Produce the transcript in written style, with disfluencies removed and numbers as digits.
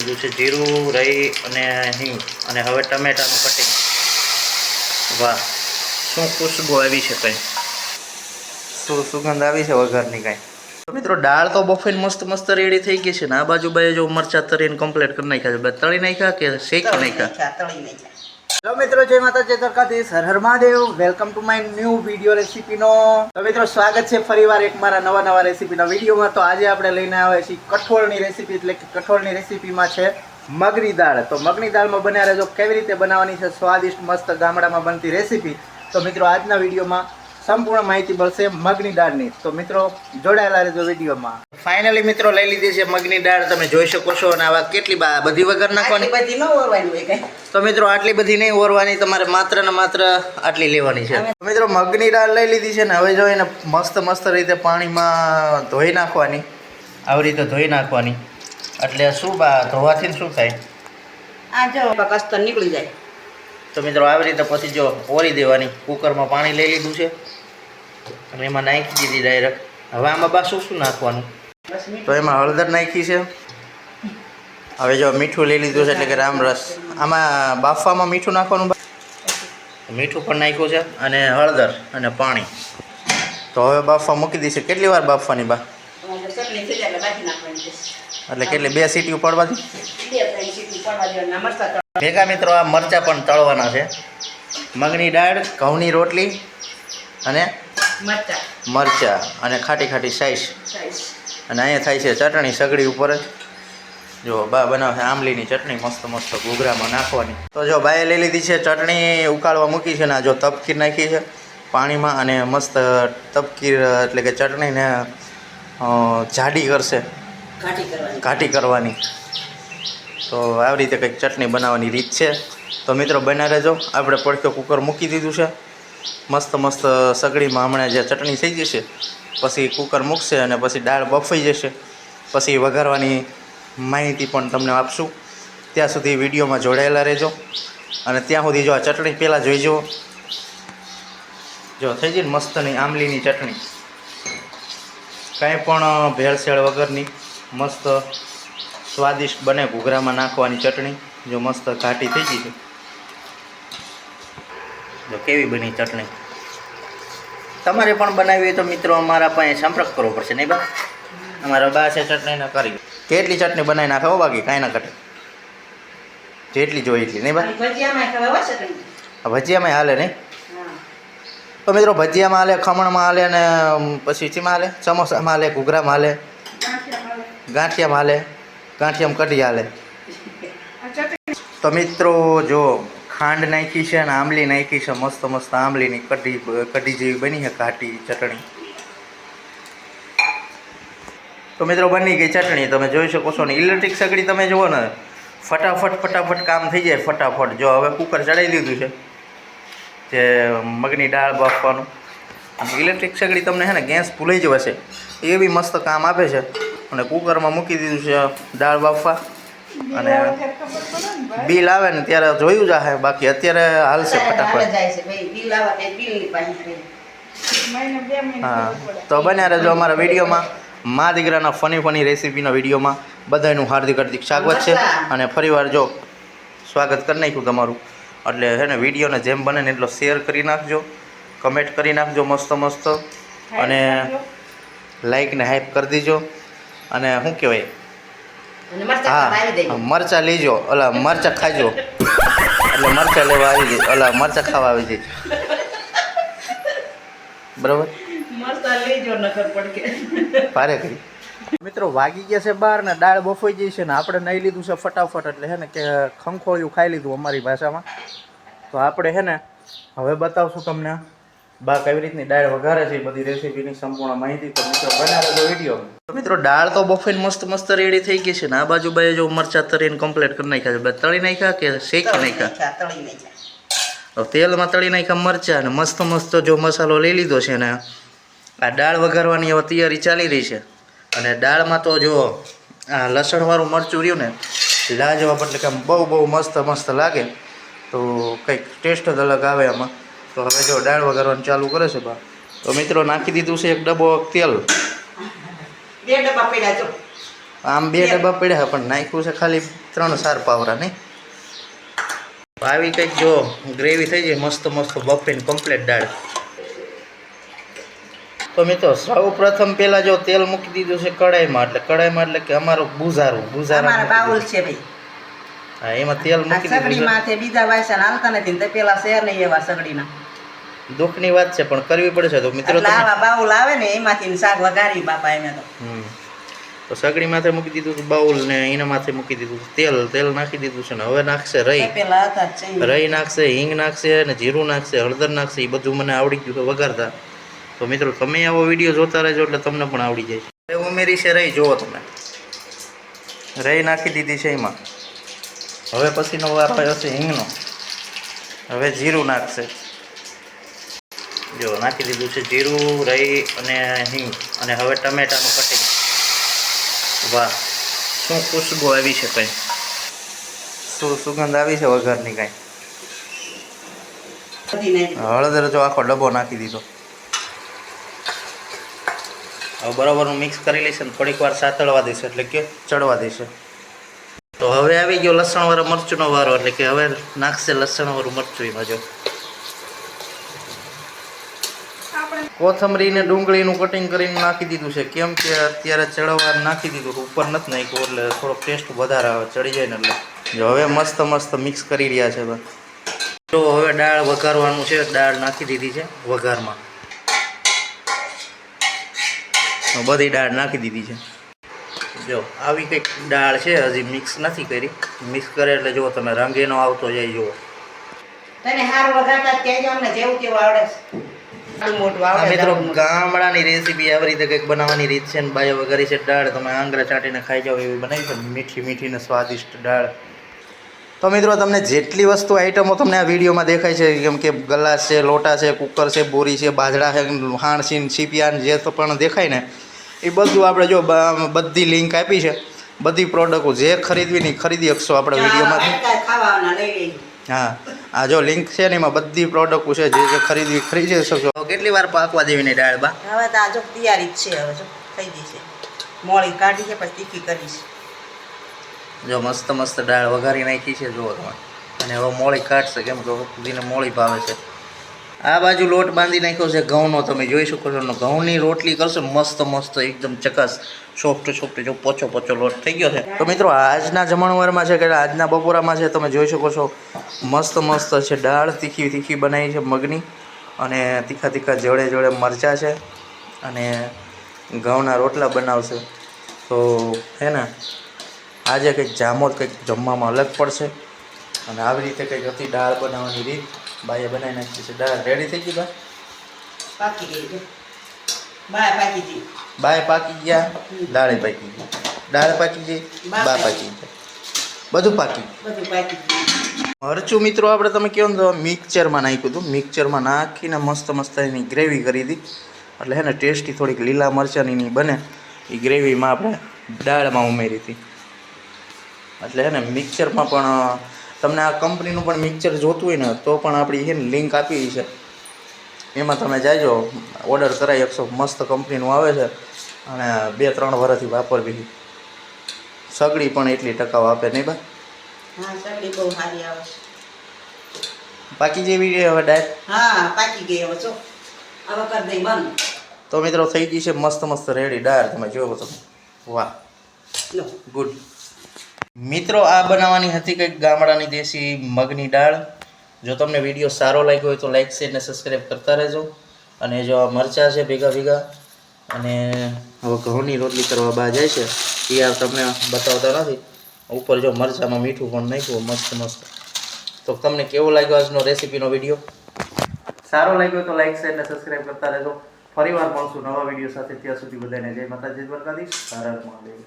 દીધું છે જીરું, રાઈ અને હિંગ અને હવે ટમેટાનું કટિંગ. વાહ, શું ખુશ્બુ આવી છે, કંઈ શું સુગંધ આવી છે વઘારની કાંઈ. તો મિત્રો દાળ તો બફાઈને મસ્ત મસ્ત રેડી થઈ ગઈ છે ને આ બાજુ બાજુ જો મરચાં તરીને કમ્પ્લીટ કરી નાખ્યા છે. તળી નાખ્યા કે શેકી નાખ્યા? હેલો મિત્રો, જય માતાજી, દ્વારકાધીશ, હર હર Mahadev. Welcome to my new video રેસીપીનો. તો મિત્રો સ્વાગત છે ફરીવાર એક મારા નવા રેસીપીના વિડીયોમાં. તો આજે આપણે લઈને આવ્યા છીએ કઠોળની રેસીપી, એટલે કે કઠોળની રેસીપીમાં છે મગની દાળ. તો મગની દાળમાં બન્યા રહેજો કેવી રીતે બનાવવાની છે સ્વાદિષ્ટ મસ્ત ગામડામાં બનતી રેસીપી. તો મિત્રો આજના વિડીયોમાં સંપૂર્ણ માહિતી મળશે મગની દાળની. તો મિત્રો જોડાયેલા રહેજો વિડીયોમાં. ફાઇનલી મિત્રો લઈ લીધી છે મગની દાળ, તમે જોઈ શકો છો. અને આવા કેટલી બધી વગર નાખવાની, બધી ન ઓરવાની હોય કઈ. તો મિત્રો આટલી બધી નહીં ઓરવાની, તમારે માત્ર ને માત્ર આટલી લેવાની છે. મિત્રો મગની દાળ લઈ લીધી છે ને હવે જો એને મસ્ત રીતે પાણીમાં ધોઈ નાખવાની. આવી રીતે ધોઈ નાખવાની. એટલે શું ધોવાથી શું થાય? આ જો કસ્તર નીકળી જાય. તો મિત્રો આવી રીતે પછી જો ઓરી દેવાની. કુકરમાં પાણી લઈ લીધું છે અને એમાં નાખી દીધી ડાયરેક્ટ. હવે આમાં બા શું નાખવાનું? તો એમાં હળદર નાખી છે. હવે જો મીઠું લઈ લીધું છે, એટલે કે રામરસ. આમાં બાફવામાં મીઠું નાખવાનું, મીઠું પણ નાખ્યું છે અને હળદર અને પાણી. તો હવે બાફવા મૂકી દઈશું. કેટલી વાર બાફવાની બા? એટલે કેટલી 2 સીટી પડવાથી ભેગા મિત્રો આ મરચાં પણ તળવાના છે. મગની દાળ, ઘઉંની રોટલી અને મરચાં અને ખાટી સાઈસ. અને અહીંયા થાય છે ચટણી સગડી ઉપર જ. જો બા બનાવે આંબલીની ચટણી મસ્ત ઘૂઘરામાં નાખવાની. તો જો બાએ લઈ લીધી છે ચટણી, ઉકાળવા મૂકી છે ને જો તપકીર નાખી છે પાણીમાં. અને મસ્ત તપકીર એટલે કે ચટણીને જાડી કરશે, ઘાટી કરવાની. તો આવી રીતે કંઈક ચટણી બનાવવાની રીત છે. તો મિત્રો બના રહેજો. આપણે પડતો કુકર મૂકી દીધું છે. મસ્ત સગડીમાં હમણાં જે ચટણી થઈ જશે પછી કુકર મૂકશે અને પછી દાળ બફાઈ જશે. પછી વઘારવાની માહિતી પણ તમને આપશું. ત્યાં સુધી વિડીયોમાં જોડાયેલા રહેજો. અને ત્યાં સુધી જો આ ચટણી પહેલાં જોઈ જુઓ. જો થઈ ગઈ ને મસ્તની આંબલીની ચટણી, કાંઈ પણ ભેળસેળ વગરની મસ્ત સ્વાદિષ્ટ બને. ઘૂઘરામાં નાખવાની ચટણી જો મસ્ત ઘાટી થઈ ગઈ છે. જો કેવી બની ચટણી. તમારે પણ બનાવી હોય તો મિત્રો અમારા પાસે સંપર્ક કરવો પડશે નહીં બા? અમારા બા છે ચટણીને કરી. કેટલી ચટણી બનાવી નાખો બાકી કાંઈ ના ઘટે. જેટલી જોઈએ એટલી નહીં બા? ભજીયામાં હાલે નહીં? તો મિત્રો ભજીયામાં હાલે, ખમણમાં હાલે, અને પછી ચીમાં હાલે, સમોસામાં હાલે, ઘૂઘરામાં હાલે, ગાંઠિયામાં હાલે, ગાંઠિયામાં કઢી હાલે. તો મિત્રો જો ખાંડ નાખી છે અને આંબલી નાખી છે. મસ્ત આંબલીની કઢી જેવી બની છે, ઘાટી ચટણી. તો મિત્રો બની ગઈ ચટણી, તમે જોઈ શકો છો ને. ઇલેક્ટ્રિક સગડી તમે જુઓ ને, ફટાફટ કામ થઈ જાય ફટાફટ. જો હવે કુકર ચડાવી દીધું છે જે મગની દાળ બાફવાનું. અને ઇલેક્ટ્રિક સગડી તમને છે ને ગેસ ભૂલાઈ જવાશે એ બી મસ્ત કામ આપે છે. અને કુકરમાં મૂકી દીધું છે દાળ બાફવા. અને બિલ આવે ને ત્યારે જોયું જાહે, બાકી અત્યારે હાલશે ફટાફટ. હા, તો બન્યા રહેજો અમારા વિડીયોમાં. મા દીકરાના ફની રેસીપીના વિડીયોમાં બધાનું હાર્દિક સ્વાગત છે. અને ફરીવાર જો સ્વાગત કરી નાખ્યું તમારું. એટલે છે ને વિડીયોને જેમ બને ને એટલો શેર કરી નાખજો, કમેન્ટ કરી નાખજો મસ્ત. અને લાઈકને હાઈપ કરી દીજો. અને શું કહેવાય, હા મરચાં લેજો. ઓલા મરચાં ખાજો, એટલે મરચાં લેવા આવી જાય, ઓલા મરચાં ખાવા આવી જાય. બરાબર, પારે કરી. મિત્રો વાગી ગયા છે 12 ને દાળ બફાઈ ગઈ છે ને આપણે નહીં લીધું છે ફટાફટ. એટલે છે ને કે ખંખોળિયું ખાઈ લીધું અમારી ભાષામાં. તો આપણે છે ને હવે બતાવશું તમને બા કેવી રીતની દાળ વઘારે છે, બધી રેસીપીની સંપૂર્ણ માહિતી. તો મિત્રો બના રહેજો વિડીયો. તો મિત્રો દાળ તો બફાઈને મસ્ત રેડી થઈ ગઈ છે ને આ બાજુ બાજુ જો મરચાં તરીને કમ્પ્લીટ કરી નાખ્યા છે. તળી નાખ્યા કે શેકી નાખ્યા? તો તેલમાં તળી નાખ્યા મરચાં અને મસ્ત જો મસાલો લઈ લીધો છે ને આ દાળ વઘારવાની હવે તૈયારી ચાલી રહી છે. અને દાળમાં તો જો આ લસણવાળું મરચું રહ્યું ને લાજવાબ, એટલે કે બહુ મસ્ત લાગે. તો કંઈક ટેસ્ટ જ અલગ આવે આમાં. તો હવે જો દાળ વઘારવાનું ચાલુ કરે છે બા. તો મિત્રો નાખી દીધું છે 1 ડબ્બો તેલ. 2 ડબ્બા પડ્યા જો. આમ 2 ડબ્બા પડ્યા પણ નાખ્યું છે ખાલી 3-4 પાવરા નહીં. આવી કંઈક જો ગ્રેવી થઈ જાય મસ્ત મસ્ત બફીને કમ્પ્લીટ દાળ. તો મિત્રો સૌ પ્રથમ પહેલાં જો તેલ મૂકી દીધું છે કડાઈમાં એટલે કે અમારું બુઝારું અમારા બાઉલ છે ભાઈ. હા એમાં તેલ આ મૂકી દીધું સગડી છે. માથે બીજા વાસણ હાલતા નથી ને તો પેલા શેર નહીં એવા સગડીના. દુઃખની વાત છે પણ કરવી પડશે. તો મિત્રો એટલે તમે આવા બાઉલ આવે ને એમાંથી શાક વઘારી બાપા એમે તો. તો સગડી માથે મૂકી દીધું છે બાઉલ ને એના માથે મૂકી દીધું છે તેલ નાખી દીધું છે ને હવે નાખશે રહી. પેલા હતા જ છે. રહી નાખશે, હિંગ નાખશે અને જીરું નાખશે, હળદર નાખશે. એ બધું મને આવડી ગયું છે વઘારતા. તો મિત્રો તમે આવો વિડીયો જોતા રહેજો એટલે તમને પણ આવડી જાય. હવે ઉમેરી છે રહી. જુઓ તમે રહી નાખી દીધી છે એમાં. હવે પછીનો વાર હશે હિંગનો. હવે જીરું નાખશે. જો નાખી દીધું છે જીરું, રહી અને હિંગ. અને હવે ટમેટાનું કટિંગ. વાહ શું ખુશ્બુ આવી છે! કંઈ શું સુગંધ આવી છે વઘારની! કાંઈ બધી નાખી. હળદર જો આખો ડબ્બો નાખી દીધો. હવે બરાબરનું મિક્સ કરી લઈશ ને થોડીક વાર સાતળવા દઈશ એટલે કે ચડવા દઈશ. તો હવે આવી ગયો લસણવાળા મરચુંનો વારો એટલે કે હવે નાખશે લસણવાળું મરચું એમાં. જો કોથમરી ને ડુંગળીનું કટિંગ કરીને નાખી દીધું છે. કેમ કે અત્યારે ચડવા નાખી દીધું ઉપર નથી નાખ્યું એટલે થોડોક ટેસ્ટ વધારે આવે ચડી જાય ને એટલે. જો હવે મસ્ત મસ્ત મિક્સ કરી રહ્યા છે. તો હવે દાળ વઘારવાનું છે. દાળ નાખી દીધી છે વઘારમાં. બધી દાળ નાખી દીધી છે. જો આવી કંઈક દાળ છે હજી મિક્સ નથી કરી. મિક્સ કરે એટલે જુઓ તમે રંગ એનો આવતો જાય. જુઓ તને હારું વઘારતા જ કહેજો અમને જેવું તેવું આવડે છે. મોટું આ આવડે. મિત્રો ગામડાની રેસીપી આવી રીતે કંઈક બનાવવાની રીત છે ને બાયો વઘારી છે દાળ. તમે આંગળા ચાટીને ખાઈ જાઓ એવી બનાવી છે મીઠી મીઠી ને સ્વાદિષ્ટ દાળ. તો મિત્રો તમને જેટલી વસ્તુ આઈટમો તમને આ વિડીયોમાં દેખાય છે કેમ કે ગલાસ છે, લોટા છે, કુકર છે, બોરી છે, બાજરા છે, હાણસીન, સીપિયાન જે તો પણ દેખાય ને એ બધું આપણે જો બધી લિંક આપી છે. બધી પ્રોડક્ટો જે ખરીદવી ખરીદી શકશો આપણે વિડીયોમાંથી. ખાવાના લઈ લઈ. હા આ જો લિંક છે ને એમાં બધી પ્રોડક્ટો છે જે ખરીદવી ખરીદી શકશો. કેટલી વાર પાકવા દેવીની દાળ બા? હવે તો આ જો તૈયારી જ છે. હવે જો થઈ ગઈ છે. મોળી કાઢી છે પછી તીખી કરી છે. જો મસ્ત મસ્ત દાળ વઘારી નાખી છે જુઓ તમે. અને હવે મોળી કાઢશે કેમ કે સુધીને મોળી ભાવે છે. આ બાજુ લોટ બાંધી નાખ્યો છે ઘઉંનો. તમે જોઈ શકો છો ઘઉંની રોટલી કરશો મસ્ત મસ્ત એકદમ ચકાસ સોફ્ટ જો પોચો લોટ થઈ ગયો છે. તો મિત્રો આજના જમણવારમાં છે કે આજના બપોરામાં છે તમે જોઈ શકો છો મસ્ત છે દાળ તીખી બનાવી છે મગની. અને તીખા જોડે મરચાં છે અને ઘઉંના રોટલા બનાવશે. તો હે ને આજે કંઈક જામો કંઈક જમવામાં અલગ પડશે. અને આવી રીતે કંઈક હતી દાળ બનાવવાની રીત. બાઈએ બનાવી નાખી છે દાળ. રેડી થઈ ગઈ બા? પાકી ગઈ છે. બાય પાકી ગઈ. બાય પાકી ગયા, દાળે પાકી ગઈ. દાળ પાકી ગઈ, બા પાકી ગયા. બધું પાકી ગઈ. મરચું મિત્રો આપણે તમે કહો ને તો મિક્સચરમાં નાખ્યું હતું. મિક્સચરમાં નાખીને મસ્ત એની ગ્રેવી કરી હતી. એટલે હે ને ટેસ્ટી થોડીક લીલા મરચાંની બને એ ગ્રેવીમાં આપણે દાળમાં ઉમેરી હતી. એટલે હે ને મિક્સચરમાં પણ તમને આ કંપનીનું પણ મિક્સચર જોતું હોય ને તો પણ આપણી છે ને લિંક આપી છે. એમાં તમે જાજો ઓર્ડર કરાવી શકશો. મસ્ત કંપનીનું આવે છે અને 2-3 વર્ષથી વાપરવી. સગડી પણ એટલી ટકાઉ આપે નહીં બા? હા સગડી બહુ સારી આવે છે. પાકી જેવી હવે દાળ? હા પાકી ગઈ. હવે જો હવે કરી દઈ બંધ. તો મિત્રો થઈ ગઈ છે મસ્ત રેડી દાળ. તમે જોવો તમે. વાહ લો ગુડ. મિત્રો આ બનાવવાની હતી કંઈક ગામડાની દેશી મગની દાળ. જો તમને વિડીયો સારો લાગ્યો હોય તો લાઈક શેર ને સબસ્ક્રાઈબ કરતા રહેજો. અને જો આ મરચાં છે ભેગા અને હવે ઘઉંની રોટલી કરવા બહાર જાય છે એ આ તમને બતાવતા નથી. ઉપર જો મરચાંમાં મીઠું પણ નાખ્યું મસ્ત. તો તમને કેવો લાગ્યો આજનો રેસીપીનો વિડીયો? સારો લાગ્યો તો લાઈક શેર ને સબસ્ક્રાઈબ કરતા રહેજો. ફરીવાર મળશું નવા વિડીયો સાથે. ત્યાં સુધી બધાને જય માતાજી દ્વારકાધીશ. હર હર મહાદેવ.